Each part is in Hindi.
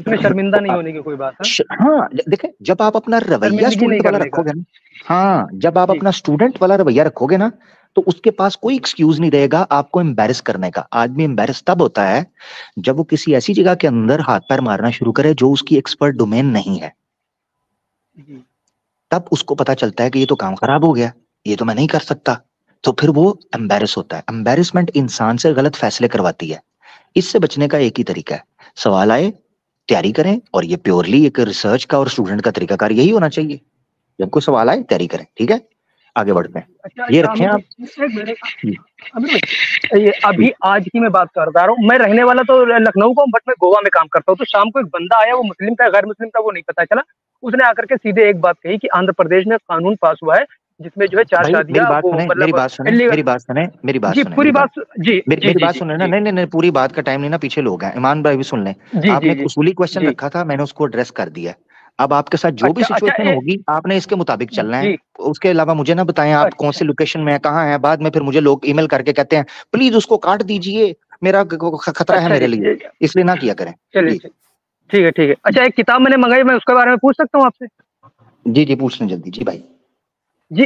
उसमें शर्मिंदा नहीं होने की कोई बात है। हाँ देखें, जब आप अपना रवैया स्टूडेंट वाला रखोगे ना, हाँ जब आप अपना स्टूडेंट वाला रवैया रखोगे ना, तो उसके पास कोई एक्सक्यूज नहीं रहेगा आपको एम्बैरेस करने का। आदमी एम्बैरेस तब होता है जब वो किसी ऐसी जगह के अंदर हाथ पैर मारना शुरू करे जो उसकी एक्सपर्ट डोमेन नहीं है। तब उसको पता चलता है कि ये तो काम खराब हो गया, ये तो मैं नहीं कर सकता, तो फिर वो एम्बैरेस होता है। एम्बैरेसमेंट इंसान से गलत फैसले करवाती है। इससे बचने का एक ही तरीका है, सवाल आए तैयारी करें, और ये प्योरली एक रिसर्च का और स्टूडेंट का तरीकाकार यही होना चाहिए। जब कोई सवाल आए तैयारी करें, ठीक है, आगे बढ़ते हैं। अच्छा, ये रखें आप। ये अभी आज की मैं बात कर रहा हूँ, मैं रहने वाला तो लखनऊ का हूँ, बट मैं गोवा में काम करता हूँ। तो शाम को एक बंदा आया, वो मुस्लिम का गैर मुस्लिम का वो नहीं पता चला, उसने आकर के सीधे एक बात कही कि आंध्र प्रदेश में कानून पास हुआ है जिसमें जो है 4 शादियां वो मतलब मेरी बात सुने जी पूरी बात जी मेरी बात सुने ना। नहीं, पूरी बात का टाइम नहीं ना, पीछे लोग हैं। ईमान भाई भी सुन लें। आपने एक उसूली क्वेश्चन रखा था, मैंने उसको एड्रेस कर दिया। अब आपके साथ जो भी सिचुएशन होगी आपने इसके मुताबिक चलना है। उसके अलावा मुझे ना बताएं आप कौन सी लोकेशन में है, कहाँ है। बाद में फिर मुझे लोग ईमेल करके कहते हैं प्लीज उसको काट दीजिए, मेरा खतरा है मेरे लिए, इसलिए ना किया करें। चलिए ठीक है। अच्छा, एक किताब मैंने मंगाई, मैं उसके बारे में पूछ सकता हूँ आपसे? जी पूछ लें जल्दी। जी भाई जी,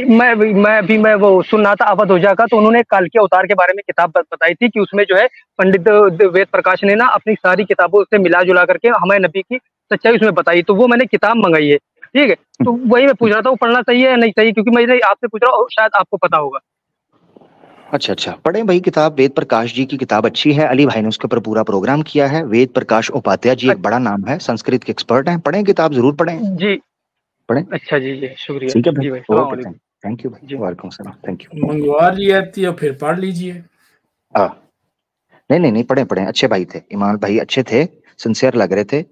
मैं वो सुन रहा था अवध ओझा का, तो उन्होंने काल्की अवतार के बारे में किताब बताई थी कि उसमें जो है पंडित वेद प्रकाश ने ना अपनी सारी किताबों से मिला जुला करके हमारे नबी की सच्चाई उसमें बताई। तो वो मैंने किताब मंगाई है, ठीक है। तो वही मैं पूछ रहा था वो पढ़ना सही है या नहीं सही, क्योंकि मैं आपसे पूछ रहा हूँ, शायद आपको पता होगा। अच्छा, पढ़ें भाई किताब। वेद प्रकाश जी की किताब अच्छी है, अली भाई ने उसके ऊपर पूरा प्रोग्राम किया है। वेद प्रकाश उपाध्याय जी एक बड़ा नाम है, संस्कृत के एक्सपर्ट हैं। पढ़ें किताब, जरूर पढ़ें जी। पढ़ें। अच्छा जी, शुक्रिया। ठीक है भाई, जी भाई, ओके, थैंक यू भाई, वालेकुम सलाम, थैंक यू। मंगवा लिया और फिर पढ़ लीजिए। नहीं, पढ़ें। अच्छे भाई थे, ईमान भाई अच्छे थे, सिंसियर लग रहे थे।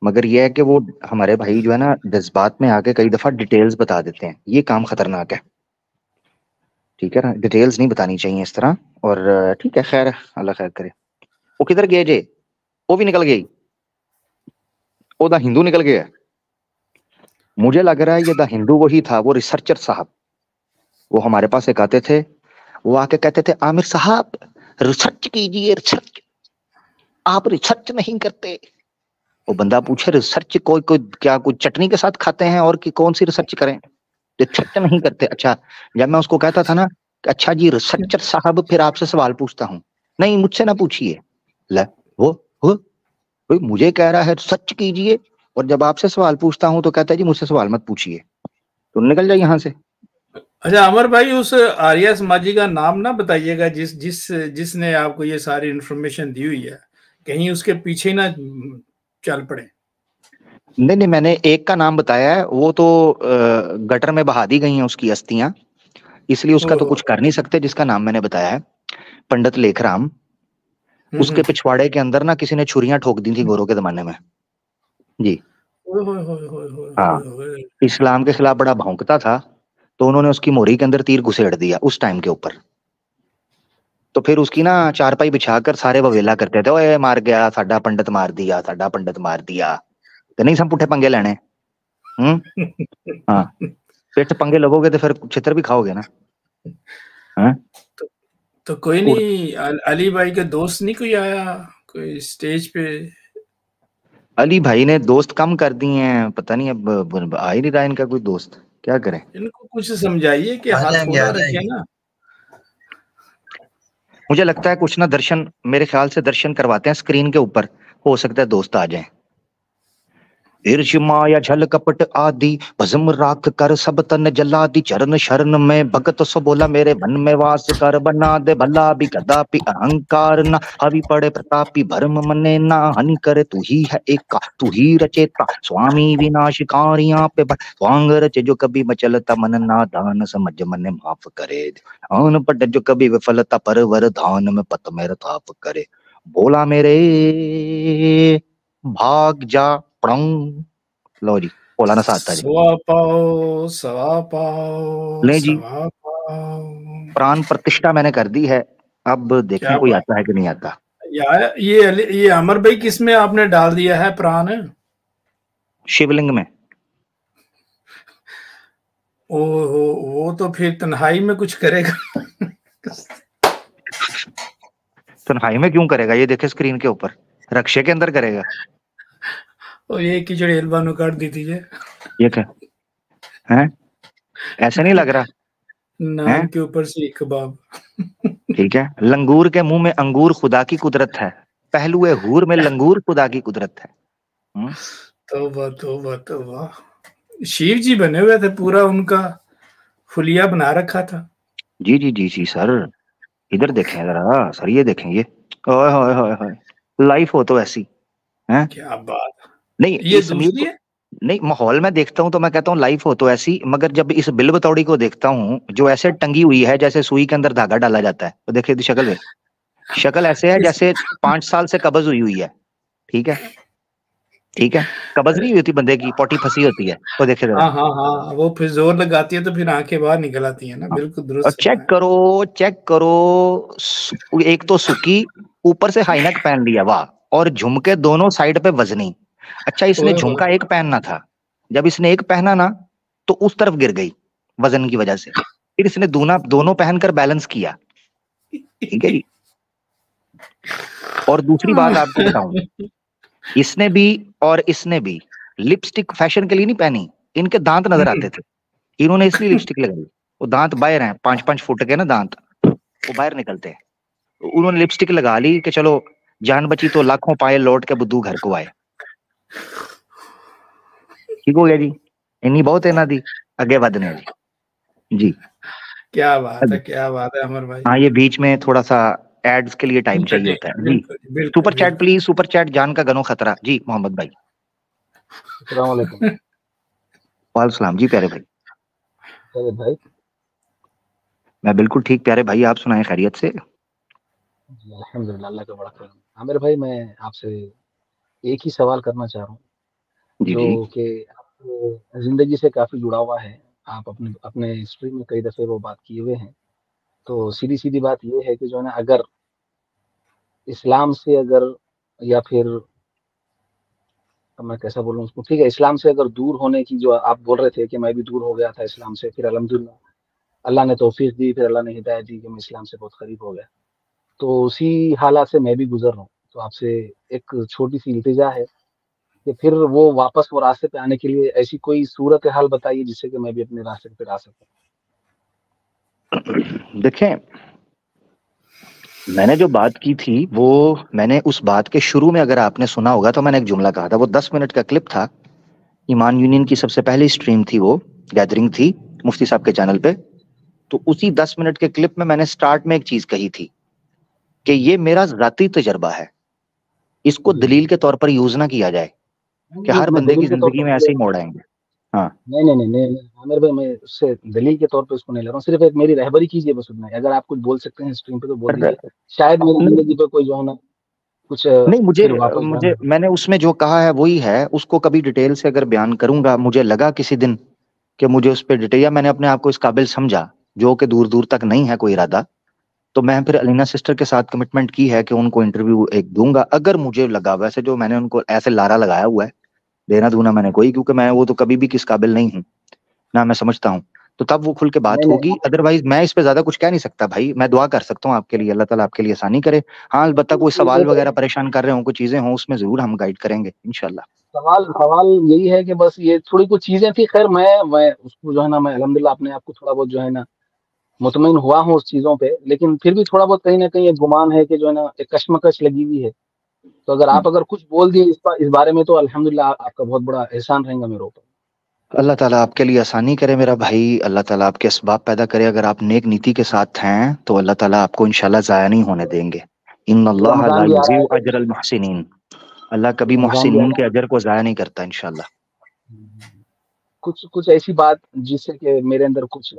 मगर यह है कि वो हमारे भाई जो है ना, जज्बात में आके कई दफा डिटेल्स बता देते हैं, ये काम खतरनाक है। ठीक है ना, डिटेल्स नहीं बतानी चाहिए इस तरह। और ठीक है, खैर अल्लाह खैर करे। वो किधर गए जे? वो भी निकल गई, वो द हिंदू निकल गया। मुझे लग रहा है ये द हिंदू वही था, वो रिसर्चर साहब। वो हमारे पास एक आते थे, वो आके कहते थे आमिर साहब रिसर्च कीजिए, रिसर्च, आप रिसर्च नहीं करते। वो बंदा पूछे रिसर्च कोई क्या कुछ चटनी के साथ खाते हैं, और कि कौन सी रिसर्च करें, रिसर्च नहीं करते। अच्छा, जब मैं उसको कहता था ना, अच्छा जी रिसर्चर साहब फिर आपसे सवाल पूछता हूँ, नहीं मुझसे ना पूछिए। वो मुझे कह रहा है रिसर्च कीजिए, और जब आपसे सवाल पूछता हूँ तो कहता है जी मुझसे सवाल मत पूछिए, तो निकल जाए यहाँ से। अच्छा अमर भाई, उस आर्या समाजी का नाम ना बताइएगा जिसने आपको ये सारी इंफॉर्मेशन दी हुई है, कहीं उसके पीछे ना चल पड़े। नहीं, मैंने एक का नाम बताया है, वो तो गटर में बहा दी गई हैं उसकी अस्थियां, इसलिए उसका तो कुछ कर नहीं सकते। जिसका नाम मैंने बताया है पंडित लेखराम, उसके पिछवाड़े के अंदर ना किसी ने छुरियां ठोक दी थी गोरों के जमाने में जी। हाँ, इस्लाम के खिलाफ बड़ा भौंकता था, तो उन्होंने उसकी मोरी के अंदर तीर घुसेड़ दिया उस टाइम के ऊपर। तो फिर उसकी ना चारपाई बिछाकर सारे ववेला करते थे, ओए मार गया साडा पंडित, मार दिया साडा पंडित, मार दिया। तो नहीं सब पुठे पंगे लेने। हाँ, पेट पंगे लगोगे तो फिर छितर भी खाओगे ना। तो कोई नहीं, अली भाई के दोस्त नहीं कोई आया कोई स्टेज पे? अली भाई ने दोस्त कम कर दिए हैं, पता नहीं अब आ ही नहीं रहा इनका कोई दोस्त, क्या करें। इनको कुछ समझाइए कि हाथ थोड़ा रखे ना। मुझे लगता है कुछ ना दर्शन, मेरे ख्याल से दर्शन करवाते हैं स्क्रीन के ऊपर, हो सकता है दोस्त आ जाएं। ईर्ष माया छल कपट आदि भस्म राख कर सब तन जला दी, चरण शरण में भगत सो बोला मेरे मन में वास कर, बना दे भला भी कदापि अहंकार ना, हवि पड़े प्रतापी भरम मने ना, हनि करे तू ही है एका तू ही रचेता, स्वामी विनाशकारियां पे स्वांग रचे जो कभी मचलता मन ना, दान समझ मन माफ करे, आन पट जो कभी विफलता पर वरदान में पत मेरा ताप करे, बोला मेरे भाग जा प्रंग। लो जी, बोला ना साथ जी, सवा पाओ ले जी, प्राण प्रतिष्ठा मैंने कर दी है, अब देखें कोई आता है कि नहीं आता। यार ये अमर भाई किसमें आपने डाल दिया है प्राण? शिवलिंग में। ओहो, वो तो फिर तन्हाई में कुछ करेगा। तन्हाई में क्यों करेगा, ये देखे स्क्रीन के ऊपर, रक्षे के अंदर करेगा। और ये खिचड़ी हलवानों काट दी थी ये क्या है, ऐसे नहीं लग रहा नान है? के ऊपर से कबाब। ठीक है, लंगूर के मुंह में अंगूर खुदा की कुदरत है, पहलुए हूर में लंगूर खुदा की कुदरत है। तौबा तौबा तौबा। शिव जी बने हुए थे, पूरा उनका फुलिया बना रखा था। जी जी जी जी सर, इधर देखें जरा सर, ये देखें ये, ओए होए होए होए, लाइफ हो तो ऐसी है। क्या बात, नहीं ये इस मीर दूसरी को, है। नहीं माहौल में देखता हूँ तो मैं कहता हूँ लाइफ हो तो ऐसी, मगर जब इस बिल बतौड़ी को देखता हूँ जो ऐसे टंगी हुई है जैसे सुई के अंदर धागा डाला जाता है, तो देखिए शक्ल में, शक्ल ऐसे है जैसे 5 साल से कब्ज हुई है। ठीक है, ठीक है, कब्ज नहीं हुई होती बंदे की, पोटी फंसी होती है, तो देखे जरा। हाँ हाँ हाँ, वो फिर जोर लगाती है तो फिर आंखें बाहर निकल आती है ना, बिल्कुल और दुरुस्त चेक फरमाया। करो, चेक करो, एक तो सुकी, ऊपर से हाईनेक पहन लिया, वाह, और झुमके दोनों साइड पे वजनी। अच्छा इसने ओए झुमका एक पहनना था, जब इसने एक पहना ना तो उस तरफ गिर गई वजन की वजह से, फिर इसने दोनों पहनकर बैलेंस किया। ठीक है जी। और दूसरी बात आपको बताऊं, इसने भी और इसने भी लिपस्टिक फैशन के लिए नहीं पहनी, इनके दांत नजर आते थे, इन्होंने इसलिए लिपस्टिक लगाई। वो दांत बाहर हैं, 5-5 फुट के ना दांत, वो बाहर निकलते हैं, तो उन्होंने लिपस्टिक लगा ली कि चलो जान बची तो लाखों पाए लौट के बुद्धू घर को आए। ठीक हो गया जी, इन्हीं बहुत है ना दी, आगे बढ़ने जी जी। क्या बात है, क्या बात है अमर भाई। हाँ ये बीच में थोड़ा सा एड्स के लिए टाइम चाहिए जी, होता है जी। बिल्कुल बिल्कुल सुपर चैट बिल्कुल। प्लीज, सुपर चैट, जान का गनो खतरा जी, मोहम्मद भाई। अस्सलाम वालेकुम। वाल सलाम जी प्यारे भाई। खैरियत भाई? मैं बिल्कुल ठीक प्यारे भाई, आप सुनाएं खैरियत से? जी अल्हम्दुलिल्लाह, अल्लाह का बड़ा करम। आमिर भाई मैं आपसे एक ही सवाल करना चाह रहा हूँ, जी जो जी कि आपको ज़िंदगी से काफ़ी जुड़ा हुआ है। आप अपने अपने हिस्ट्री में कई दफ़े वो बात किए हुए हैं। तो सीधी-सीधी बात ये है कि जो है ना, अगर इस्लाम से अगर, या फिर अब मैं कैसा बोलूँ उसको, ठीक है, इस्लाम से अगर दूर होने की जो आप बोल रहे थे कि मैं भी दूर हो गया था इस्लाम से, फिर अल्हम्दुलिल्लाह अल्लाह ने तौफ़ीक़ दी, फिर अल्लाह ने हिदायत दी कि मैं इस्लाम से बहुत करीब हो गया। तो उसी हालात से मैं भी गुज़र रहा हूँ। तो आपसे एक छोटी-सी इल्तिजा है कि फिर वो वापस वो रास्ते पे आने के लिए ऐसी कोई सूरत-ए-हाल बताइए जिससे कि मैं भी अपने रास्ते पे आ सकूँ। देखें, मैंने जो बात की थी वो, मैंने उस बात के शुरू में अगर आपने सुना होगा तो मैंने एक जुमला कहा था, वो 10 मिनट का क्लिप था। ईमान यूनियन की सबसे पहली स्ट्रीम थी, वो गैदरिंग थी मुफ्ती साहब के चैनल पे। तो उसी 10 मिनट के क्लिप में मैंने स्टार्ट में एक चीज कही थी कि ये मेरा जाती तजर्बा है, इसको जी, दलील के तौर पर यूज ना किया जाए कि नहीं, हर मैं बंदे दलील की के तौर जिंदगी पर में नहीं ले ऐसे ही रहा हूँ। मोड़ आएंगे। हाँ नहीं, नहीं, नहीं, नहीं, नहीं, आमिर भाई मैं उससे दलील के तौर पे उसको नहीं ले रहा हूँ। सिर्फ़ एक मेरी रहबरी कीजिए बस उतना ही। अगर आप कुछ बोल सकते हैं स्ट्रीम पे तो बोल पर दीजिए। शायद मेरी नहीं ज़िंदगी पे कोई जो है ना कुछ नहीं, मुझे फिर वापस जो है मुझे ना। मैंने उसमें जो कहा है वही है, उसको कभी डिटेल से अगर बयान करूंगा, मुझे लगा किसी दिन कि मुझे उस पर डिटेल, या मैंने अपने आप को इस काबिल समझा, जो कि दूर दूर तक नहीं है कोई इरादा, तो मैं फिर अलीना सिस्टर के साथ कमिटमेंट की है कि उनको इंटरव्यू एक दूंगा अगर मुझे लगा। वैसे जो मैंने उनको ऐसे लारा लगाया हुआ है, देना दूना मैंने कोई, क्योंकि मैं वो तो कभी भी किस काबिल नहीं हूँ ना, मैं समझता हूँ, तो तब वो खुल के बात नहीं, होगी। अदरवाइज मैं इस पे ज्यादा कुछ कह नहीं सकता भाई। मैं दुआ कर सकता हूँ आपके लिए, अल्लाह ताला आपके लिए आसानी करे। हाँ अलबत्ता कोई नहीं, सवाल वो तो वगैरह परेशान कर रहे हो, कोई चीजें हों, उसमें जरूर हम गाइड करेंगे इंशाल्लाह। सवाल सवाल यही है कि बस ये थोड़ी कुछ चीज़ें थी। ख़ैर मैं उसको जो है ना, मैं अल्हम्दुलिल्लाह अपने आप को थोड़ा बहुत जो है ना मुतमईन हुआ हूँ उस चीज़ों पे, लेकिन फिर भी थोड़ा बहुत कहीं न कहीं एक गुमान है कि जो है ना एक कशमकश लगी हुई है। तो अगर आप अगर कुछ बोल दिए इस बारे में तो अल्हम्दुलिल्लाह आपका बहुत बड़ा एहसान रहेगा मेरे ऊपर। अल्लाह ताला आपके लिए आसानी करे मेरा भाई, अल्लाह ताला आपके असबाब पैदा करे। अगर आप नेक नीति के साथ हैं तो अल्लाह ताला आपको इंशाल्लाह ज़ाया नहीं होने देंगे। इन्नल्लाह ला रमज़ान भी आ रहा युज़ीउ है, अजरल मुहसिनीन, अल्लाह कभी रमज़ान भी आ मुहसिनीन रहा के है। अजर को ज़ाया नहीं करता इंशाल्लाह। कुछ कुछ ऐसी बात जिससे कि मेरे अंदर कुछ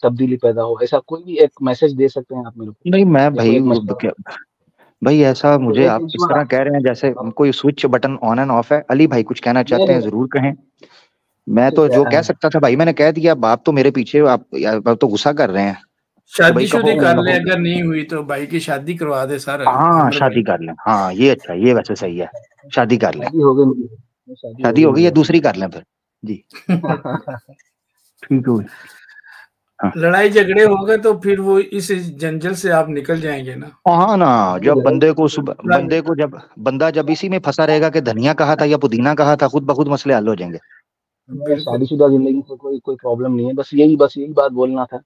तब्दीली पैदा हो, ऐसा कोई भी एक मैसेज दे सकते हैं आप मेरे को, नहीं मैं या कोई भाई एक मशवरा? भाई ऐसा कोई मुझे एक आप इस मशवरा? तरह कह रहे हैं जैसे कोई switch button on end of है। अली भाई कुछ कहना नहीं, चाहते हैं, नहीं, जरूर कहें। मैं ठीक तो जो कह है। सकता था भाई मैंने कह दिया। आप तो मेरे पीछे, आप तो गुस्सा कर रहे हैं कि भाई शादी कहो शुदी या कर ना ले, हो। अगर नहीं हुई तो भाई की शादी करवा दे सर हाँ अमर शादी भाई। कर लें, हाँ ये अच्छा है, ये वैसे सही है, शादी कर लें। शादी हो गई मेरी, शादी हो शादी गई हो गई मेरी या दूसरी अल्हम्दुलिल्लाह। कर लें फिर जी? ठीक हो गई। हाँ लड़ाई झगड़े होंगे तो फिर वो इस जंजल से आप निकल जाएंगे ना। हाँ ना, जब बंदे को थोड़ा- बंदा जब इसी में फंसा रहेगा कि धनिया कहा था या पुदीना कहा था, खुद ब खुद मसले हल हो जाएंगे। हमें बिल्कुल। शादीशुदा जिंदगी से कोई प्रॉब्लम नहीं है, बस यही बात बोलना था।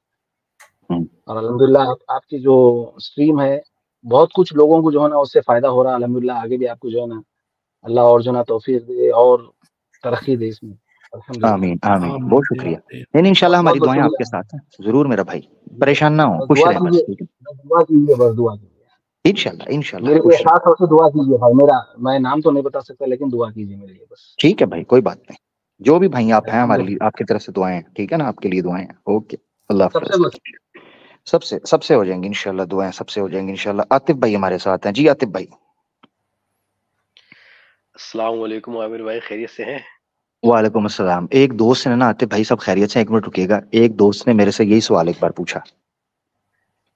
और अल्हम्दुलिल्लाह आपकी जो स्ट्रीम है, बहुत कुछ लोगों को जो है ना उससे फायदा हो रहा है। अल्हम्दुलिल्लाह आगे भी आपको जो है ना अल्लाह और जो है ना तौफीक दे और तरक्की दे इसमें। अल्हम्दुलिल्लाह। आमीन आमीन, हाँ, बहुत शुक्रिया। नहीं इंशाल्लाह बहुत हमारी बहुत दुआएं आपके शुक्रिया। साथ हैं जरूर मेरा भाई, परेशान ना हो, बस खुश दुआ रहें बस। कीजिए, ठीक है, बस दुआ कीजिए, बस दुआ कीजिए इंशाल्लाह इंशाल्लाह मेरे लिए, खुश खास तौर से दुआ कीजिए भाई। मेरा मैं नाम तो नहीं बता सकता, लेकिन दुआ कीजिए मेरे लिए बस। ठीक है भाई, कोई बात नहीं। जो भी भाई आप हैं हमारे लिए, अल्हम्दुलिल्लाह। आपकी तरफ से दुआएं, ठीक है ना, आपके लिए दुआएं। ओके, अल्लाह सबसे हाफिज। बस सबसे सबसे हो जाएंगी इंशाल्लाह, दुआएं सबसे हो जाएंगी इंशाल्लाह। आतिफ भाई हमारे साथ हैं जी, आतिफ भाई। अस्सलाम वालेकुम आमिर भाई, खैरियत से हैं? वालेकुम अस्सलाम। एक दोस्त ने ना, आतिफ भाई सब खैरियत से, एक मिनट रुकिएगा, एक दोस्त ने मेरे से यही सवाल एक बार पूछा।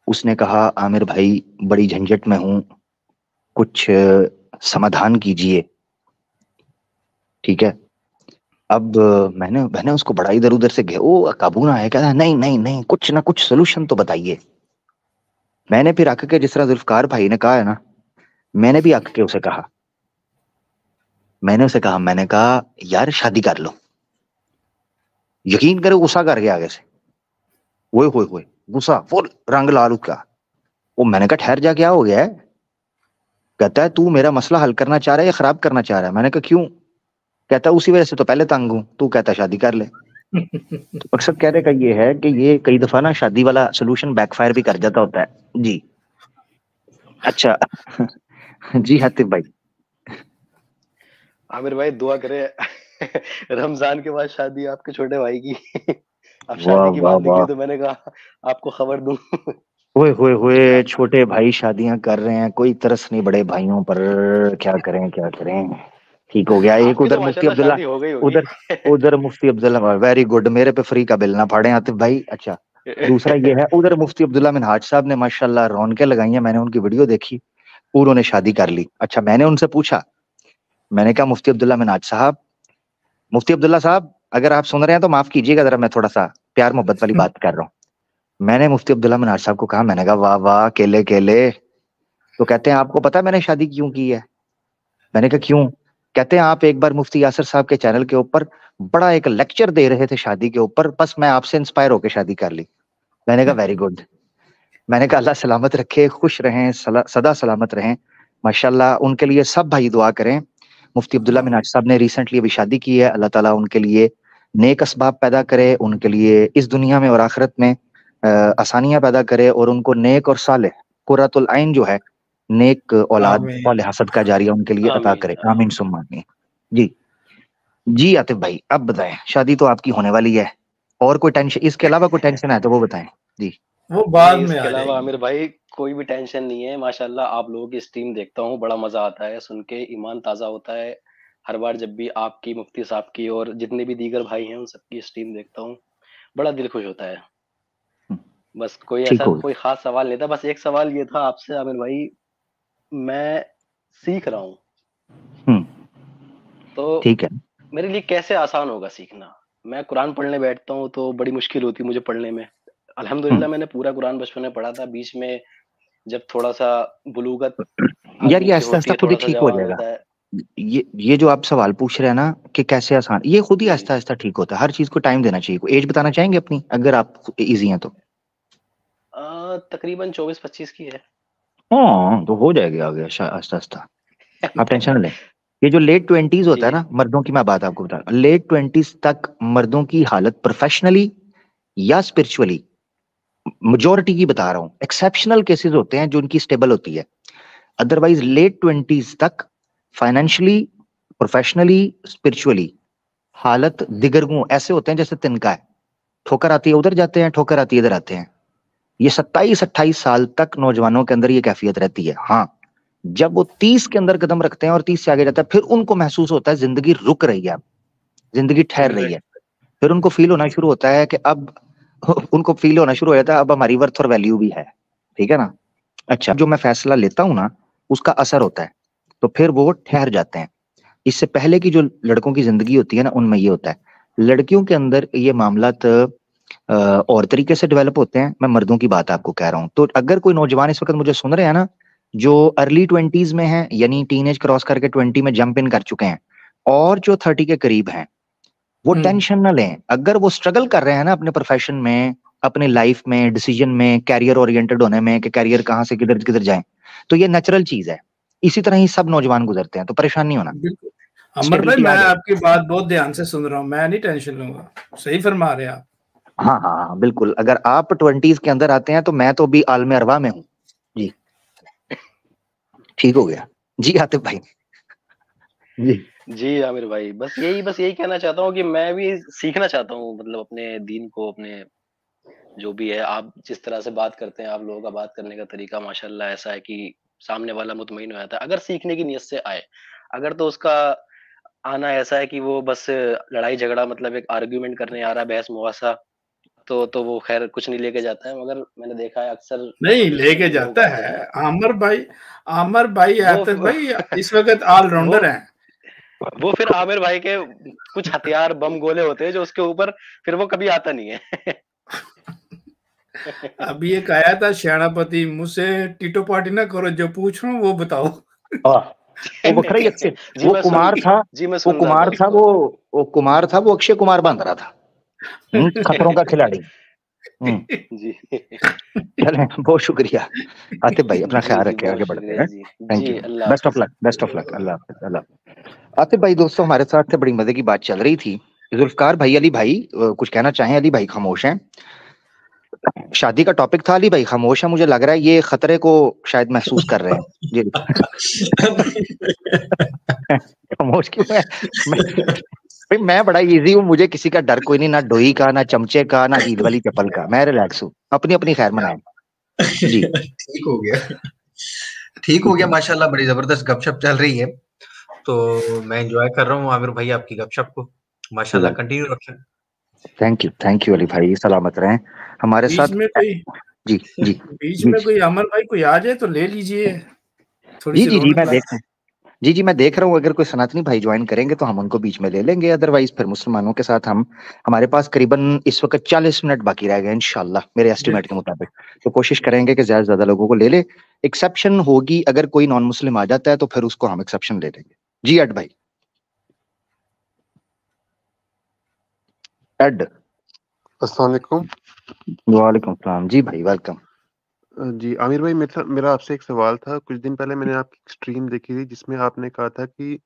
उसने कहा आमिर भाई बड़ी झंझट में हूं, कुछ समाधान कीजिए। ठीक है, अब मैंने मैंने उसको बड़ा इधर उधर से वो काबू ना आया, कहता नहीं नहीं नहीं, कुछ ना कुछ सोल्यूशन तो बताइए। मैंने फिर आके के, जिस तरह जुल्फकार भाई ने कहा है ना, मैंने भी आके के उसे कहा, मैंने कहा यार शादी कर लो। यकीन करो गुस्सा कर गया आगे से, वो होए गुस्सा फुल रंग लाल उसका। वो मैंने कहा ठहर जा, क्या हो गया है? कहता है तू मेरा मसला हल करना चाह रहा है या खराब करना चाह रहा है? मैंने कहा क्यों? कहता है उसी वजह से तो पहले तंग हूं, तू कहता है शादी कर ले। तो मकसद कहने का ये है कि ये कई दफा ना शादी वाला सोल्यूशन बैकफायर भी कर जाता होता है जी। अच्छा जी हातिफ भाई। आमिर भाई दुआ करें रमजान के बाद शादी आपके छोटे भाई की अब वाह शादी की वाह बात निकली वाह, तो मैंने कहा आपको खबर दूं हुए छोटे भाई शादियां कर रहे हैं, कोई तरस नहीं बड़े भाइयों पर। क्या करें क्या करें। ठीक हो गया। एक आपकी तो उधर मुफ्ती माशाल्लाह अब्दुल्ला, शादी हो गई होगी उधर उधर मुफ्ती अब्दुल्ला, वेरी गुड, मेरे पे फ्री का बिल ना फाड़े आतिफ भाई। अच्छा, दूसरा ये है, उधर मुफ्ती अब्दुल्ला मिनहाज साहब ने माशाल्लाह रौनकें लगाई हैं, मैंने उनकी वीडियो देखी, उन्होंने शादी कर ली। अच्छा, मैंने उनसे पूछा, मैंने कहा मुफ्ती अब्दुल्ला मिनहाज साहब, मुफ्ती अब्दुल्ला साहब अगर आप सुन रहे हैं तो माफ कीजिएगा, जरा मैं थोड़ा सा प्यार मोहब्बत वाली बात कर रहा हूँ। मैंने मुफ्ती अब्दुल्ला मिनहाज साहब को कहा, मैंने कहा वाह वाह केले केले। तो कहते हैं आपको पता है मैंने शादी क्यों की है? मैंने कहा क्यों? कहते हैं आप एक बार मुफ्ती यासर साहब के चैनल के ऊपर बड़ा एक लेक्चर दे रहे थे शादी के ऊपर, बस मैं आपसे इंस्पायर होकर शादी कर ली। मैंने कहा वेरी गुड। मैंने कहा अल्लाह सलामत रखे, खुश रहें, सदा सलामत रहें। माशाल्लाह उनके लिए सब भाई दुआ करें। मुफ्ती अब्दुल्ला मिनहाज साहब ने रिसेंटली अभी शादी की है, अल्लाह ताला उनके लिए नेक असबाब पैदा करे, उनके लिए इस दुनिया में और आखिरत में आसानियां पैदा करे, और उनको नेक और साले कुर्रतुल आइन जो है, नेक औलाद आमीन। और हसद का जारिया उनके लिए अता आमीन करे। आमीन। आमीन सुम्मा आमीन। जी जी आतिफ भाई, अब बताएं, शादी तो आपकी होने वाली है, और कोई टेंशन, इसके अलावा कोई टेंशन है तो वो बताएं जी। वो बाद नहीं, में इसके आ अलावा जाएगी। आमिर भाई कोई भी टेंशन नहीं है। माशाल्लाह आप लोगों की स्ट्रीम देखता हूँ, बड़ा मजा आता है सुन के, ईमान ताजा होता है हर बार जब भी आपकी, मुफ्ती साहब की और जितने भी दीगर भाई हैं उन सबकी स्ट्रीम देखता हूँ, बड़ा दिल खुश होता है। बस कोई ठीक ऐसा हो कोई खास सवाल नहीं था, बस एक सवाल ये था आपसे आमिर भाई, मैं सीख रहा हूँ गया। तो ठीक है। मेरे लिए कैसे आसान होगा सीखना? मैं कुरान पढ़ने बैठता हूँ तो बड़ी मुश्किल होती है मुझे पढ़ने में। अल्हम्दुलिल्लाह मैंने पूरा कुरान बचपन में पढ़ा था, बीच में जब थोड़ा सा बुलूगत यार आदमी ये की आहिस्ता होती आहिस्ता है, खुद ही थोड़ा सा ठीक हो जवान जाएगा। होता है। ये जो आप सवाल पूछ रहे हैं ना कि कैसे आसान, ये खुद ही जी आहिस्ता आहिस्ता ठीक होता है। हर चीज को टाइम देना चाहिए। कोई एज बताना चाहेंगे अपनी, अगर आप इजी हैं तो? तकरीबन 24-25 की है। हाँ तो हो जाएगा आगे आहिस्ता आहिस्ता, आप टेंशन न लें। ये जो लेट ट्वेंटीज होता है जी ना मर्दों की, मैं बात आपको बता रहा हूँ, लेट ट्वेंटीज तक मर्दों की हालत प्रोफेशनली या स्पिरिचुअली, मेजोरिटी की बता रहा हूँ, एक्सेप्शनल केसेस होते हैं जो उनकी स्टेबल होती है, अदरवाइज लेट ट्वेंटीज तक फाइनेंशियली, प्रोफेशनली, स्पिरिचुअली हालत दिगरगू ऐसे होते हैं जैसे तिनका है, ठोकर आती है उधर जाते हैं, ठोकर आती है इधर आते हैं। ये 27-28 साल तक नौजवानों के अंदर ये कैफियत रहती है। हाँ, जब वो 30 के अंदर कदम रखते हैं और 30 से आगे जाता है, फिर उनको महसूस होता है जिंदगी रुक रही है, अब जिंदगी ठहर रही है। फिर उनको फील होना शुरू होता है कि अब उनको फील होना शुरू हो जाता है अब हमारी वर्थ और वैल्यू भी है। ठीक है ना? अच्छा, जो मैं फैसला लेता हूं ना उसका असर होता है, तो फिर वो ठहर जाते हैं। इससे पहले की जो लड़कों की जिंदगी होती है ना, उनमें ये होता है। लड़कियों के अंदर ये मामला और तरीके से डेवलप होते हैं। मैं मर्दों की बात आपको कह रहा हूँ। तो अगर कोई नौजवान इस वक्त मुझे सुन रहे हैं ना, जो अर्ली 20s में है, यानी टीनेज क्रॉस करके 20 में जंप इन कर चुके हैं, और जो 30 के करीब हैं, वो टेंशन ना लें। अगर वो स्ट्रगल कर रहे हैं ना अपने प्रोफेशन में, अपने लाइफ में, डिसीजन में, कैरियर ओरिएंटेड होने में, कि कैरियर कहाँ से किधर किधर जाए, तो ये नेचुरल चीज है। इसी तरह ही सब नौजवान गुजरते हैं, तो परेशान नहीं होना। अमर भाई, मैं आपकी बात बहुत ध्यान से सुन रहा हूँ, मैं नहीं टेंशन लूंगा, सही फरमा रहे हैं आप। हाँ हाँ हाँ बिल्कुल। अगर आप 20s के अंदर आते हैं तो मैं तो भी आलम अरवा में हूँ जी। ठीक हो गया जी आतिफ भाई। जी आमिर भाई, बस यही कहना चाहता हूँ कि मैं भी सीखना चाहता हूँ, मतलब अपने दीन को, अपने जो भी है। आप जिस तरह से बात करते हैं, आप लोगों का बात करने का तरीका माशाल्लाह ऐसा है कि सामने वाला मुतमईन हो जाता है, अगर सीखने की नीयत से आए। अगर तो उसका आना ऐसा है कि वो बस लड़ाई झगड़ा, मतलब एक आर्ग्यूमेंट करने आ रहा है, बहस मुआसा, तो वो खैर कुछ नहीं लेके जाता है। मगर मैंने देखा है अक्सर नहीं लेके जाता है आमिर भाई आतिफ भाई इस वक्त ऑलराउंडर हैं। वो फिर आमिर भाई के कुछ हथियार, बम, गोले होते हैं जो उसके ऊपर फिर वो कभी आता नहीं है। अभी एक आया था श्याणापति, मुझसे टीटो पार्टी ना करो, जो पूछ रहा हूँ वो बताओ। वो बखरा अक्षय, वो कुमार था, वो कुमार था, वो कुमार था, वो अक्षय कुमार बन रहा था, खतरों का खिलाड़ी। जी चलें, बहुत शुक्रिया आतिफ भाई, अपना ख्याल रखें, आगे बढ़ते हैं। Thank you, best of luck, best of luck, अल्लाह हाफिज़, अल्लाह। आतिफ भाई दोस्तों हमारे साथ थे, बड़ी मजे की बात चल रही थी। जुल्फकार भाई, अली भाई कुछ कहना चाहें? अली भाई खामोश हैं, शादी का टॉपिक था, अली भाई खामोश है, मुझे लग रहा है ये खतरे को शायद महसूस कर रहे हैं जी। खामोश क्यों है? भाई मैं बड़ा इजी हूँ, मुझे किसी का डर कोई नहीं, ना डोई का, ना चमचे का, ना हील वाली चप्पल का, मैं रिलैक्स हूँ, अपनी अपनी खैर मनाएं जी। ठीक हो गया, ठीक हो गया, माशाल्लाह, बड़ी जबरदस्त गपशप चल रही है, तो मैं एंजॉय कर रहा हूँ आमिर भाई आपकी गपशप को, माशाल्लाह, कंटिन्यू रखें। थैंक यू अली भाई, सलामत रहें हमारे साथ। में कोई जी जी बीच में कोई अमर भाई कोई आ जाए तो ले लीजिए थोड़ी जी जी मैं देख रहा हूँ, अगर कोई सनातनी भाई ज्वाइन करेंगे तो हम उनको बीच में ले लेंगे, अदरवाइज फिर मुसलमानों के साथ हम, हमारे पास करीबन इस वक्त 40 मिनट बाकी रह गए इंशाल्लाह मेरे एस्टिमेट के मुताबिक, तो कोशिश करेंगे कि ज्यादा से ज्यादा लोगों को ले ले। एक्सेप्शन होगी, अगर कोई नॉन मुस्लिम आ जाता है तो फिर उसको हम एक्सेप्शन ले लेंगे जी। एड भाई, एड, अस्सलाम वालेकुम। वालेकुम सलाम जी भाई, वेलकम जी आमिर भाई, मेरा आपसे एक सवाल था। कुछ दिन पहले मैंने आपकी स्ट्रीम देखी थी जिसमें आपने कहा था कि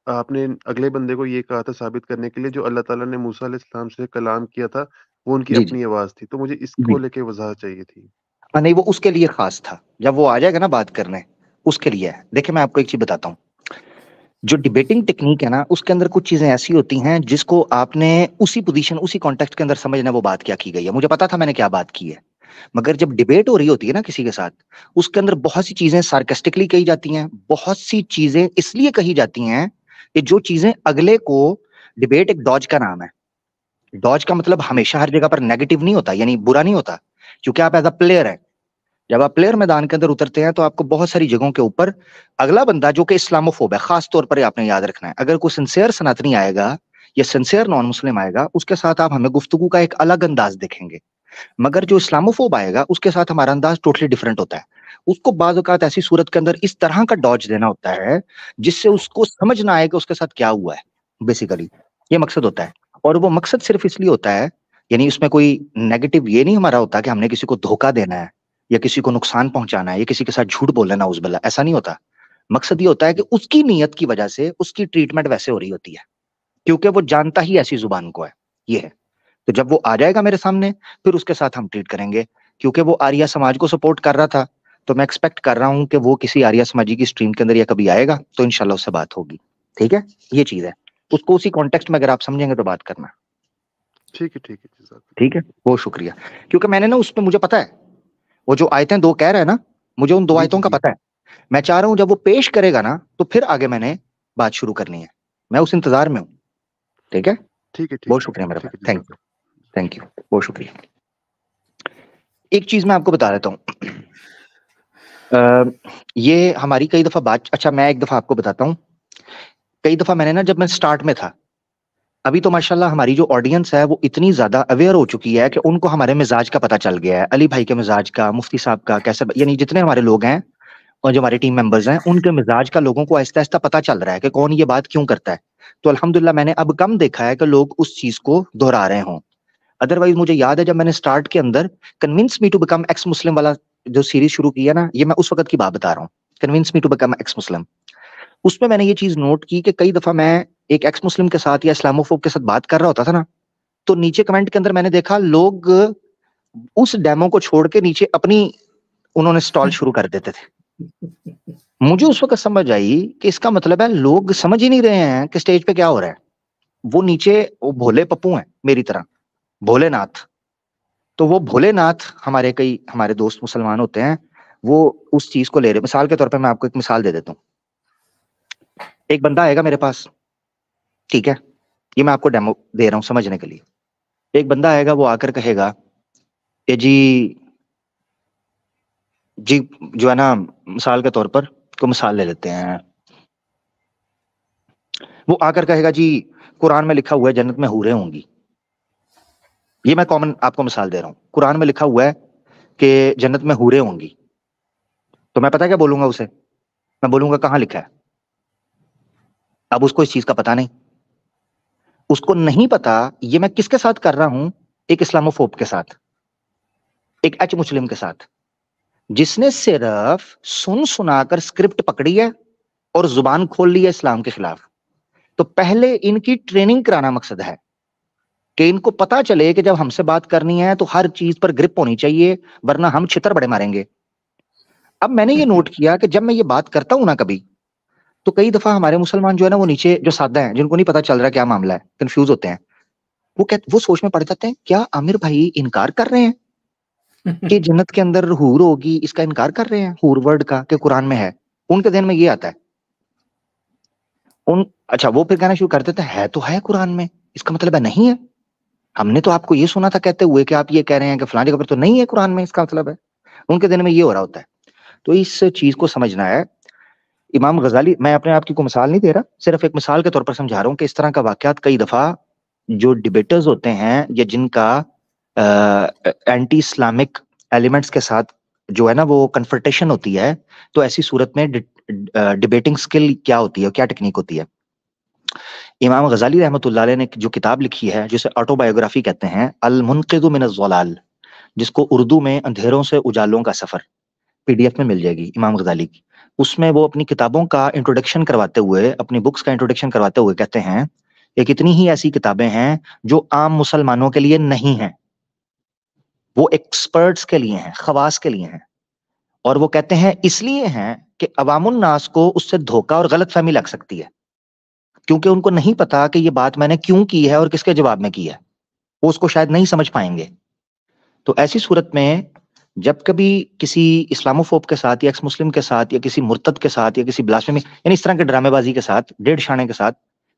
आपने अगले बंदे को ये कहा था साबित करने के लिए, जो अल्लाह ताला ने मूसा अलैहिस्सलाम से कलाम किया था वो उनकी अपनी आवाज थी, तो मुझे इसको लेके वजाहत चाहिए थी। नहीं, वो उसके लिए खास था, जब वो आ जाएगा ना बात करने, उसके लिए है। देखिए मैं आपको एक चीज बताता हूँ, जो डिबेटिंग टेक्निक है ना, उसके अंदर कुछ चीजें ऐसी होती हैं जिसको आपने उसी पोजीशन, उसी कॉन्टेक्स्ट के अंदर समझना, वो बात क्या की गई है। मुझे पता था मैंने क्या बात की है, मगर जब डिबेट हो रही होती है ना किसी के साथ, उसके अंदर बहुत सी चीजें सार्केस्टिकली कही जाती हैं, बहुत सी चीजें इसलिए कही जाती हैं कि जो चीजें अगले को, डिबेट एक डॉज का नाम है, डॉज का मतलब हमेशा हर जगह पर नेगेटिव नहीं होता, यानी बुरा नहीं होता, क्योंकि आप एज अ प्लेयर है। जब आप प्लेयर मैदान के अंदर उतरते हैं तो आपको बहुत सारी जगहों के ऊपर अगला बंदा जो कि इस्लामोफोब है, खास तौर पर आपने याद रखना है, अगर कोई सिंसियर सनातनी आएगा या सिंसियर नॉन मुस्लिम आएगा, उसके साथ आप हमें गुफ्तगू का एक अलग अंदाज देखेंगे, मगर जो इस्लामोफोब आएगा उसके साथ हमारा अंदाज टोटली डिफरेंट होता है। उसको बाज़ औक़ात ऐसी सूरत के अंदर इस तरह का डॉज देना होता है जिससे उसको समझ ना आए कि उसके साथ क्या हुआ है, बेसिकली ये मकसद होता है। और वो मकसद सिर्फ इसलिए होता है, यानी उसमें कोई नेगेटिव ये नहीं हमारा होता कि हमने किसी को धोखा देना है या किसी को नुकसान पहुंचाना है या किसी के साथ झूठ बोलना है, उज़बिल्लाह, ऐसा नहीं होता। मकसद ये होता है कि उसकी नीयत की वजह से उसकी ट्रीटमेंट वैसे हो रही होती है, क्योंकि वो जानता ही ऐसी जुबान को है, ये है। तो जब वो आ जाएगा मेरे सामने, फिर उसके साथ हम ट्रीट करेंगे, क्योंकि वो आर्या समाज को सपोर्ट कर रहा था, तो मैं एक्सपेक्ट कर रहा हूं कि वो किसी आर्या समाजी की स्ट्रीम के अंदर या कभी आएगा तो इंशाल्लाह उससे बात होगी। ठीक है, ये चीज है, उसको उसी कॉन्टेक्स्ट में अगर आप समझेंगे तो बात करना। ठीक है, बहुत शुक्रिया। क्योंकि मैंने ना उसमें, मुझे पता है वो जो आयतें 2 कह रहा है ना, मुझे उन 2 आयतों का पता है। मैं चाह रहा हूं जब वो पेश करेगा ना तो फिर आगे मैंने बात शुरू करनी है, मैं उस इंतजार में हूं। ठीक है, बहुत शुक्रिया मेरा भाई, थैंक यू, बहुत शुक्रिया। एक चीज मैं आपको बता देता हूँ, ये हमारी कई दफा बात, अच्छा मैं एक दफा आपको बताता हूँ, कई दफा मैंने ना, जब मैं स्टार्ट में था, अभी तो माशाल्लाह हमारी जो ऑडियंस है वो इतनी ज्यादा अवेयर हो चुकी है कि उनको हमारे मिजाज का पता चल गया है, अली भाई के मिजाज का, मुफ्ती साहब का, कैसे, यानी जितने हमारे लोग हैं और जो हमारे टीम मेंबर्स हैं उनके मिजाज का लोगों को आहिस्ता आहिस्ता पता चल रहा है कि कौन ये बात क्यों करता है। तो अल्हम्दुलिल्लाह मैंने अब कम देखा है कि लोग उस चीज को दोहरा रहे हों। अदरवाइज मुझे याद है जब मैंने स्टार्ट के अंदर convince me to become ex Muslim वाला जो सीरीज शुरू की है ना, ये मैं उस वक्त की बात बता रहा हूँ, convince me to become ex Muslim. उसमें मैंने ये चीज नोट की कि कई दफा मैं एक एक्स मुस्लिम के साथ या इस्लामोफोब के साथ बात कर रहा होता था ना, तो नीचे कमेंट के अंदर मैंने देखा लोग उस डेमो को छोड़ के नीचे अपनी उन्होंने स्टॉल शुरू कर देते थे। मुझे उस वक्त समझ आई कि इसका मतलब है लोग समझ ही नहीं रहे हैं कि स्टेज पे क्या हो रहा है। वो नीचे वो भोले पप्पू हैं मेरी तरह, भोलेनाथ। तो वो भोलेनाथ हमारे कई हमारे दोस्त मुसलमान होते हैं, वो उस चीज को ले रहे। मिसाल के तौर पे मैं आपको एक मिसाल दे देता हूँ। एक बंदा आएगा मेरे पास, ठीक है, ये मैं आपको डेमो दे रहा हूँ समझने के लिए। एक बंदा आएगा, वो आकर कहेगा ये जी जो है ना, मिसाल के तौर पर को मिसाल ले लेते हैं, वो आकर कहेगा जी कुरान में लिखा हुआ है जन्नत में हूरें होंगी। ये मैं कॉमन आपको मिसाल दे रहा हूँ, कुरान में लिखा हुआ है कि जन्नत में हूरें होंगी। तो मैं पता क्या बोलूंगा उसे, मैं बोलूंगा कहाँ लिखा है। अब उसको इस चीज का पता नहीं, उसको नहीं पता ये मैं किसके साथ कर रहा हूं, एक इस्लामोफोब के साथ, एक एच मुस्लिम के साथ, जिसने सिर्फ सुन सुनाकर स्क्रिप्ट पकड़ी है और जुबान खोल ली है इस्लाम के खिलाफ। तो पहले इनकी ट्रेनिंग कराना मकसद है कि इनको पता चले कि जब हमसे बात करनी है तो हर चीज पर ग्रिप होनी चाहिए, वरना हम छितर बड़े मारेंगे। अब मैंने ये नोट किया कि जब मैं ये बात करता हूं ना कभी, तो कई दफा हमारे मुसलमान जो है ना, वो नीचे जो सादा हैं, जिनको नहीं पता चल रहा क्या मामला है, कंफ्यूज होते हैं, वो सोच में पड़ जाते हैं क्या आमिर भाई इनकार कर रहे हैं कि जन्नत के अंदर हूर होगी, इसका इनकार कर रहे हैं हूर वर्ड का कि कुरान में है। उनके ध्यान में ये आता है अच्छा, वो फिर कहना शुरू कर देते हैं तो है कुरान में, इसका मतलब है नहीं है, हमने तो आपको ये सुना था कहते हुए कि आप ये कह रहे हैं कि फलानी जगह पर तो नहीं है कुरान में, इसका मतलब है। उनके दिन में ये हो रहा होता है। तो इस चीज को समझना है। इमाम गजाली, मैं अपने आप की को मिसाल नहीं दे रहा, सिर्फ एक मिसाल के तौर पर समझा रहा हूँ कि इस तरह का वाकयात कई दफा जो डिबेटर्स होते हैं या जिनका एंटी इस्लामिक एलिमेंट्स के साथ जो है ना वो कन्फ्रंटेशन होती है, तो ऐसी सूरत में डिबेटिंग स्किल क्या होती है, क्या टेक्निक होती है। इमाम गजाली रहमतुल्लाह अलैह ने जो किताब लिखी है जिसे ऑटोबायोग्राफी कहते हैं, अल मुनक़िज़ु मिन अज़्ज़लाल, जिसको उर्दू में अंधेरों से उजालों का सफर, पीडीएफ में मिल जाएगी इमाम गजाली की। उसमें वो अपनी किताबों का इंट्रोडक्शन करवाते हुए, अपनी बुक्स का इंट्रोडक्शन करवाते हुए कहते हैं कि कितनी ही ऐसी किताबें हैं जो आम मुसलमानों के लिए नहीं हैं, वो एक्सपर्ट्स के लिए हैं, खवास के लिए हैं। और वो कहते हैं इसलिए हैं कि अवामुन नास को उससे धोखा और गलतफहमी लग सकती है, क्योंकि उनको नहीं पता कि ये बात मैंने क्यों की है और किसके जवाब में की है, वो उसको शायद नहीं समझ पाएंगे। तो ऐसी सूरत में जब कभी किसी इस्लामोफोब के साथ या एक्स मुस्लिम के साथ या किसी मुर्तद के साथ या किसी ब्लास्फेमी यानी इस तरह के ड्रामेबाजी के साथ, डेढ़ शाने के साथ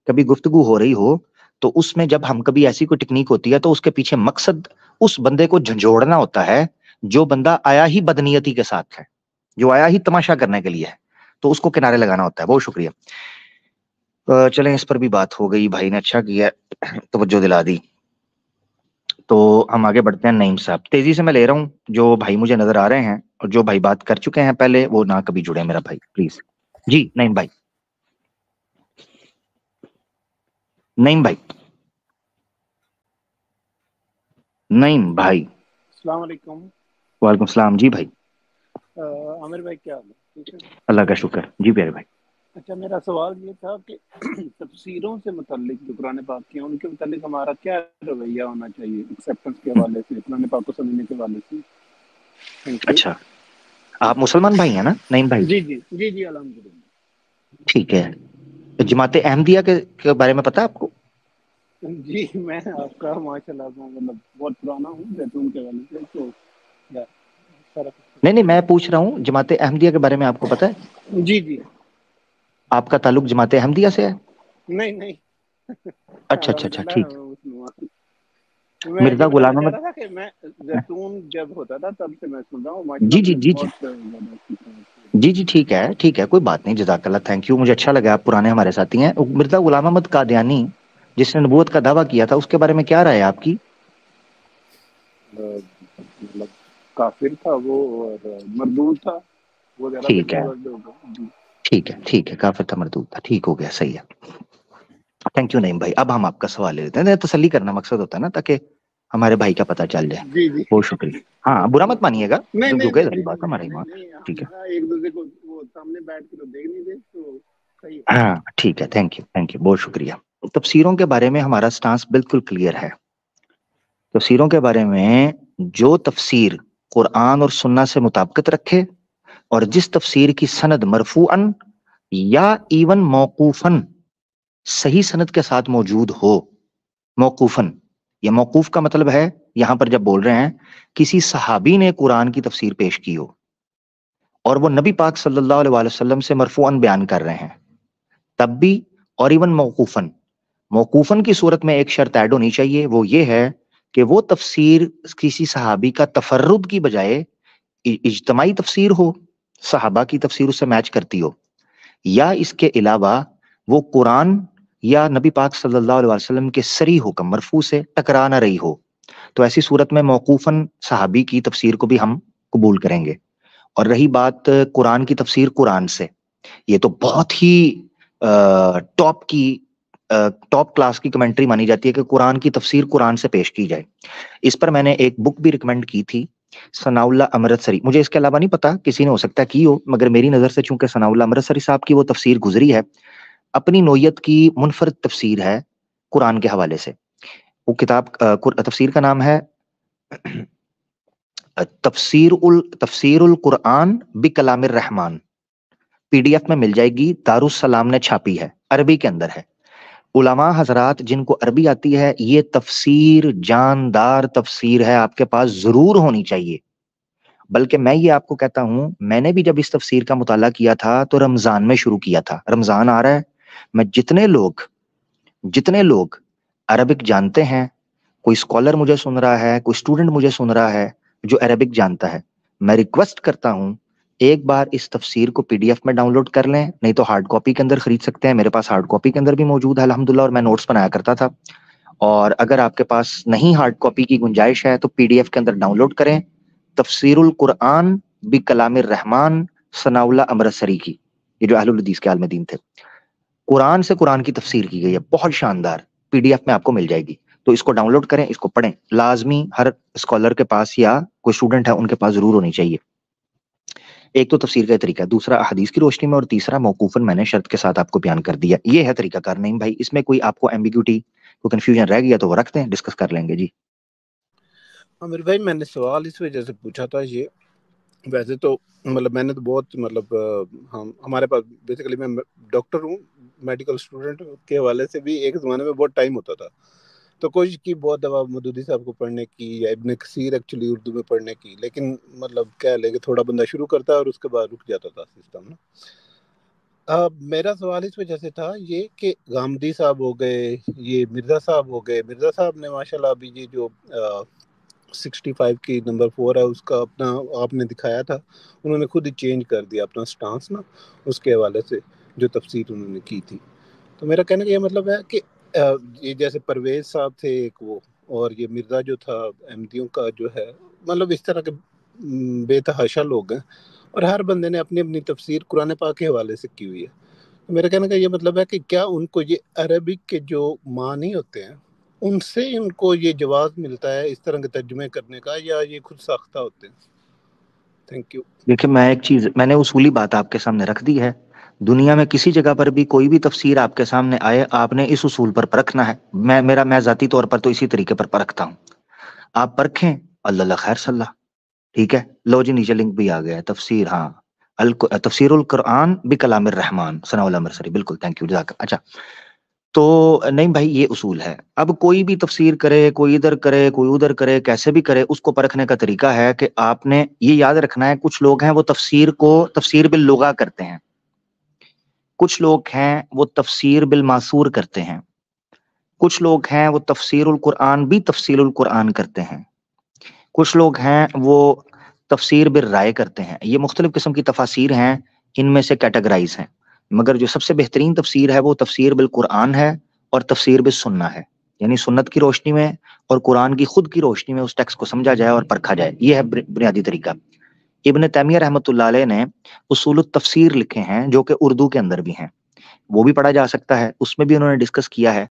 कभी गुफ्तगू हो रही हो, तो उसमें जब हम कभी ऐसी कोई टेक्निक होती है तो उसके पीछे मकसद उस बंदे को झंझोड़ना होता है जो बंदा आया ही बदनीयती के साथ है, जो आया ही तमाशा करने के लिए है, तो उसको किनारे लगाना होता है। बहुत शुक्रिया। चलें, इस पर भी बात हो गई, भाई ने अच्छा किया, तवज्जो दिला दी। तो हम आगे बढ़ते हैं। नईम साहब, तेजी से मैं ले रहा हूँ, जो भाई मुझे नजर आ रहे हैं और जो भाई बात कर चुके हैं पहले वो ना कभी जुड़े, मेरा भाई प्लीज। जी नईम भाई, नईम भाई, नईम भाई। अस्सलाम वालेकुम। वालेकुम सलाम। जी भाई। आमिर भाई क्या हाल है? ठीक है, अल्लाह का शुक्र। जी प्यारे भाई। अच्छा, मेरा सवाल ये था कि तफसीरों से मुताल्लिक जो कुरान पाक की हैं उनके मुताल्लिक हमारा क्या रवैया होना चाहिए एक्सेप्टेंस के हवाले से, कुरान पाक को समझने के हवाले से। अच्छा, आप मुसलमान भाई हैं ना नईम भाई? जी जी जी जी अल्हम्दुलिल्लाह। ठीक है। जमात अहमदिया के बारे में पता है आपको? जी मैं आपका माशाल्लाह मतलब बहुत पुराना हूँ जैतून के हवाले से, तो नहीं, मैं पूछ रहा हूँ जमात अहमदिया के बारे में आपको पता है? जी जी। आपका ताल्लुक जमात अहमदिया से है? नहीं। अच्छा, ठीक। मिर्जा गुलाम अहमद था कि मैं जैतून जब होता था तब से मैं सुन रहा हूँ। जी, ठीक है, कोई बात नहीं, जज़ाकल्लाह, थैंक यू, मुझे अच्छा लगा आप पुराने हमारे साथी हैं। मिर्जा गुलाम अहमद कादियानी जिसने नबूवत का दावा किया था, उसके बारे में क्या राय है आपकी? मतलब काफिर था वो और मरदूद था वो, जरा ठीक है, वर्ड होगा जी। ठीक है, ठीक है, काफिर था मरदूद था, ठीक हो गया, सही है। थैंक यू नईम भाई। अब हम आपका सवाल ले लेते हैं, तसल्ली करना मकसद होता है ना, ताकि हमारे भाई का पता चल जाए। जी जी बहुत शुक्रिया। हाँ, बुरा मत मानिएगा, नहीं जब नहीं जुगे नहीं वाली जी बात है हमारे नहीं ईमान। नहीं, ठीक है, हम एक दूसरे को वो सामने बैठ के तो देख नहीं दे तो सही है। हाँ ठीक है, थैंक यू, बहुत शुक्रिया। तफसीरों के बारे में हमारा स्टांस बिल्कुल क्लियर है। तफसीरों के बारे में जो तफसीर कुरान और सुन्ना से मुताबिकत रखे और जिस तफसीर की सनद मरफूअन या इवन मौकूफन सही सनद के साथ मौजूद हो। मौकूफन, या मौकूफ का मतलब है यहां पर जब बोल रहे हैं किसी सहाबी ने कुरान की तफसीर पेश की हो और वो नबी पाक सल्लल्लाहु अलैहि वसल्लम से मरफूअन बयान कर रहे हैं, तब भी। और इवन मौकूफन, मौकूफन की सूरत में एक शर्त ऐड होनी चाहिए, वो ये है कि वो तफसीर किसी सहाबी का तफर्रुद की बजाय इज्तमाई तफसीर हो, सहाबा की तफसीर उससे मैच करती हो, या इसके अलावा वो कुरान या नबी पाक सल्लल्लाहु अलैहि वसल्लम के सरी हुक्म मरफू से टकरा ना रही हो। तो ऐसी सूरत में मौकूफन सहाबी की तफसीर को भी हम कबूल करेंगे। और रही बात कुरान की तफसीर कुरान से, ये तो बहुत ही टॉप क्लास की कमेंट्री मानी जाती है कि कुरान की तफसीर कुरान से पेश की जाए। इस पर मैंने एक बुक भी रिकमेंड की थी, सनाउल्लाह अमृतसरी। मुझे इसके अलावा नहीं पता, किसी ने हो सकता है की हो, मगर मेरी नजर से चूंकि सनाउल्लाह अमृतसरी साहब की वो तफसीर गुजरी है, अपनी नोयत की मुनफरद तफसीर है कुरान के हवाले से। वो किताब तफसीर का नाम है तफसीरुल कुरान बि कलामिर रहमान। पीडीएफ में मिल जाएगी, दारुस्सलाम ने छापी है, अरबी के अंदर है। उलमा हजरात जिनको अरबी आती है, ये तफसीर जानदार तफसीर है, आपके पास जरूर होनी चाहिए। बल्कि मैं ये आपको कहता हूं, मैंने भी जब इस तफसीर का मुताला किया था तो रमजान में शुरू किया था। रमजान आ रहा है, मैं जितने लोग अरबिक जानते हैं, कोई स्कॉलर मुझे सुन रहा है, कोई स्टूडेंट मुझे सुन रहा है जो अरबिक जानता है, मैं रिक्वेस्ट करता हूं एक बार इस तफसीर को पीडीएफ में डाउनलोड कर लें, नहीं तो हार्ड कॉपी के अंदर खरीद सकते हैं। मेरे पास हार्ड कॉपी के अंदर भी मौजूद है अल्हम्दुलिल्लाह, और मैं नोट्स बनाया करता था। और अगर आपके पास नहीं हार्ड कॉपी की गुंजाइश है तो पीडीएफ के अंदर डाउनलोड करें, तफसीरुल कुरान बि कलामिर रहमान सनाउल्लाह अमृतसरी की, ये जो अहलुल हदीस के आलिम दीन थे। कुरान से कुरान की तफसीर की गई है, बहुत शानदार, पीडीएफ में आपको मिल जाएगी। तो इसको डाउनलोड करें, इसको पढ़ें, लाजमी हर स्कॉलर के पास या कोई स्टूडेंट है उनके पास जरूर होनी चाहिए। एक तो तफसीर का तरीका, दूसरा हदीस की रोशनी में, और तीसरा मौकूफन मैंने शर्त के साथ आपको बयान कर दिया। ये है तरीका कार। नहीं भाई, इसमें कोई आपको एम्बिग्यूटी, कोई कंफ्यूजन रह गया तो वो रखते हैं, डिस्कस कर लेंगे जी। आमिर भाई, मैंने सवाल इस वजह से पूछा था, ये वैसे तो मतलब मैंने तो बहुत हम हमारे पास बेसिकली मैं डॉक्टर हूँ, मेडिकल स्टूडेंट के हवाले से भी एक ज़माने में बहुत टाइम होता था, तो कोशिश की बहुत दफ़ा मदूदी साहब को पढ़ने की या इब्न कसीर एक्चुअली उर्दू में पढ़ने की, लेकिन मतलब क्या लेके थोड़ा बंदा शुरू करता है और उसके बाद रुक जाता था सिस्टम ना। मेरा सवाल इस वजह से था ये कि गामदी साहब हो गए, ये मिर्ज़ा साहब हो गए। मिर्ज़ा साहब ने माशाल्लाह अभी ये जो 65 की नंबर 4 है उसका अपना आपने दिखाया था, उन्होंने खुद ही चेंज कर दिया अपना स्टांस ना, उसके हवाले से जो तफसीर उन्होंने की थी। तो मेरा कहने का ये मतलब है कि ये जैसे परवेज साहब थे एक वो, और ये मिर्ज़ा जो था अहमदियों का जो है, मतलब इस तरह के बेतहाशा लोग हैं और हर बंदे ने अपनी अपनी तफसीर कुरान पाक के हवाले से की हुई है। तो मेरे कहने का ये मतलब है कि क्या उनको ये अरबिक के जो माँ नहीं होते हैं उनसे इनको ये जवाब मिलता है इस तरह के तर्जुमे करने का, या ये खुद साख्ता होते हैं? Thank you. देखिए, मैं एक चीज, मैंने उसूली बात आपके सामने रख दी है। दुनिया में किसी जगह पर भी कोई भी तफसीर आपके सामने आए, आपने इस उसूल पर परखना है। मैं जाती तौर पर तो इसी तरीके पर परखता हूँ। आप परखें, अल्लाह खैर सल्ला। ठीक है, लो जी, नीचे लिंक भी आ गया है, तफसीर, हाँ, तफसीरुल कुरान बि कलामिर रहमान सनाउल्लाह अमृतसरी, बिल्कुल, थैंक यू, जज़ाक। अच्छा, तो नहीं भाई, ये उसूल है। अब कोई भी तफसीर करे, कोई इधर करे, कोई उधर करे, कैसे भी करे, उसको परखने का तरीका है कि आपने ये याद रखना है, कुछ लोग हैं वो तफसीर को तफसीर बिल लुगा करते हैं, कुछ लोग हैं वो तफसीर बिल मासूर करते हैं, कुछ लोग हैं वो तफसीरुल कुरान भी तफसीरुल कुरान करते हैं, कुछ लोग हैं वो तफसीर बिल राय करते हैं। ये मुख्तलिफ किस्म की तफासीर हैं, इनमें से कैटेगराइज हैं, मगर जो सबसे बेहतरीन तफसीर है वो तफसीर बिल कुरान है, और तफसीर भी सुनना है, यानी सुन्नत की रोशनी में और कुरान की खुद की रोशनी में उस टेक्स्ट को समझा जाए और परखा जाए। ये है बुनियादी तरीका। इब्न तैमिया रहमतुल्लाह अलैह ने उसूल तफसीर लिखे हैं जो कि उर्दू के अंदर भी हैं, वो भी पढ़ा जा सकता है, उसमें भी उन्होंने डिस्कस किया है।